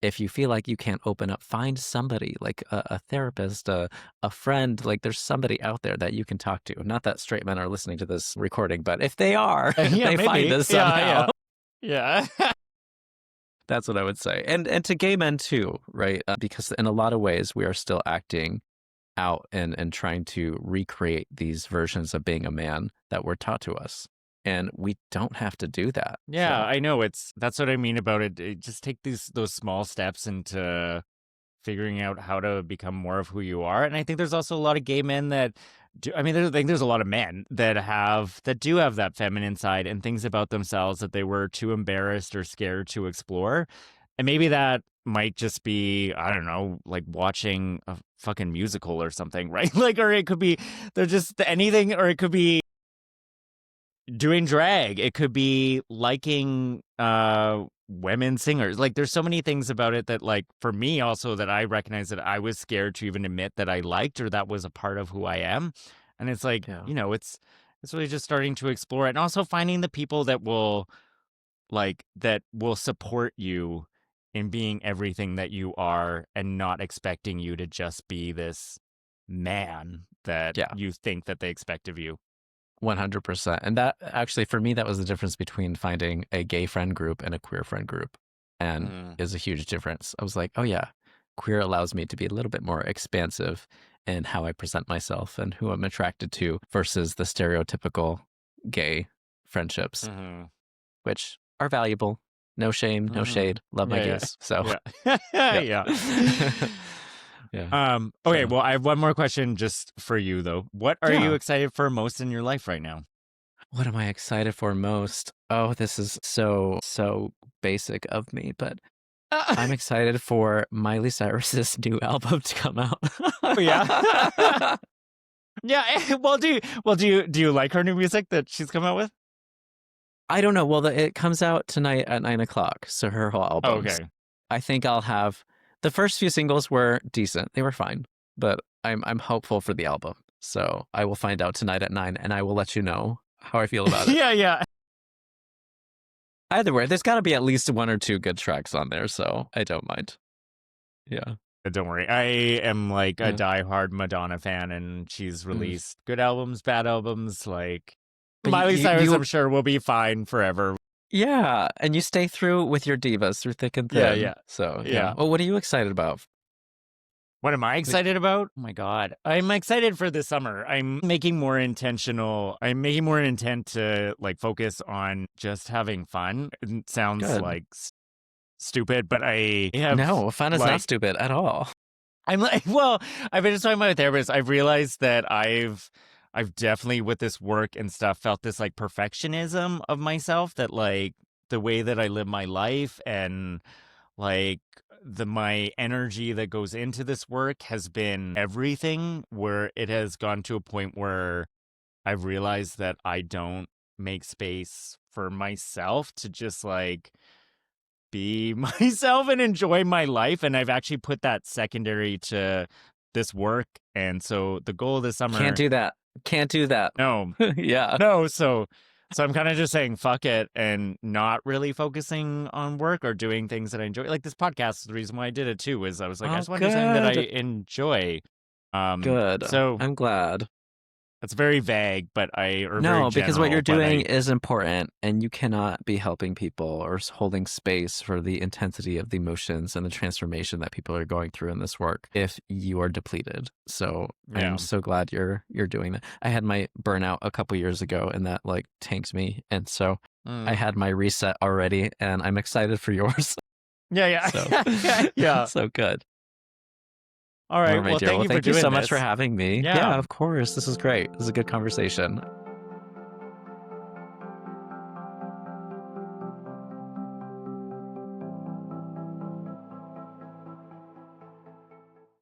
if you feel like you can't open up, find somebody like a therapist, a friend. Like there's somebody out there that you can talk to. Not that straight men are listening to this recording, but if they are, if Yeah, they find maybe. this Yeah, somehow, yeah. Yeah. that's what I would say. And to gay men too, right? Because in a lot of ways, we are still acting out and trying to recreate these versions of being a man that were taught to us, and we don't have to do that. Yeah, So I know, that's what I mean about it. Just take those small steps into figuring out how to become more of who you are. And I think there's also a lot of gay men that do. I mean, I think there's a lot of men that do have that feminine side and things about themselves that they were too embarrassed or scared to explore. And maybe that might just be, I don't know, like watching a fucking musical or something, right? Like, or it could be, they're just anything, or it could be doing drag. It could be liking women singers. Like, there's so many things about it that, like, for me also, that I recognize that I was scared to even admit that I liked, or that was a part of who I am. And it's like, Yeah. it's really just starting to explore it, and also finding the people that will support you in being everything that you are, and not expecting you to just be this man that Yeah. you think that they expect of you. 100%. And that actually, for me, that was the difference between finding a gay friend group and a queer friend group, and is a huge difference. I was like, oh yeah, queer allows me to be a little bit more expansive in how I present myself and who I'm attracted to, versus the stereotypical gay friendships, which are valuable. No shame, no shade. Love my gays. So Yeah. yeah. Yeah. Okay, well, I have one more question just for you, though. What are you excited for most in your life right now? What am I excited for most? Oh, this is so basic of me, but I'm excited for Miley Cyrus's new album to come out. Yeah. Yeah. Well, do you like her new music that she's come out with? I don't know. Well, it comes out tonight at 9:00, so her whole album. Okay. I think I'll have the first few singles were decent; they were fine, but I'm hopeful for the album. So I will find out tonight at 9, and I will let you know how I feel about it. Yeah. Either way, there's got to be at least 1 or 2 good tracks on there, so I don't mind. Yeah. Don't worry. I am like a diehard Madonna fan, and she's released good albums, bad albums. Like, but Miley Cyrus, I'm sure, will be fine forever. Yeah, and you stay through with your divas through thick and thin. Yeah. So, yeah. Well, what are you excited about? What am I excited about? Oh my God. I'm excited for this summer. I'm making more an intent to like focus on just having fun. It sounds like stupid, but I have no fun is not stupid at all. I'm like, well, I've been just talking about a therapist. I've realized that I've definitely, with this work and stuff, felt this like perfectionism of myself, that like the way that I live my life, and like my energy that goes into this work has been everything, where it has gone to a point where I've realized that I don't make space for myself to just like be myself and enjoy my life. And I've actually put that secondary to this work. And so the goal this summer... Can't do that. No. Yeah. No. So I'm kind of just saying fuck it, and not really focusing on work or doing things that I enjoy. Like this podcast, the reason why I did it too is I was like, I just want to do something that I enjoy. Good. So I'm glad. It's very vague, but because what you're doing is important, and you cannot be helping people or holding space for the intensity of the emotions and the transformation that people are going through in this work if you are depleted. So I'm so glad you're doing that. I had my burnout a couple years ago, and that like tanked me, and so I had my reset already, and I'm excited for yours. Yeah. So, yeah. So good. All right. Well, thank you so much for having me. Yeah, of course. This is great. This is a good conversation.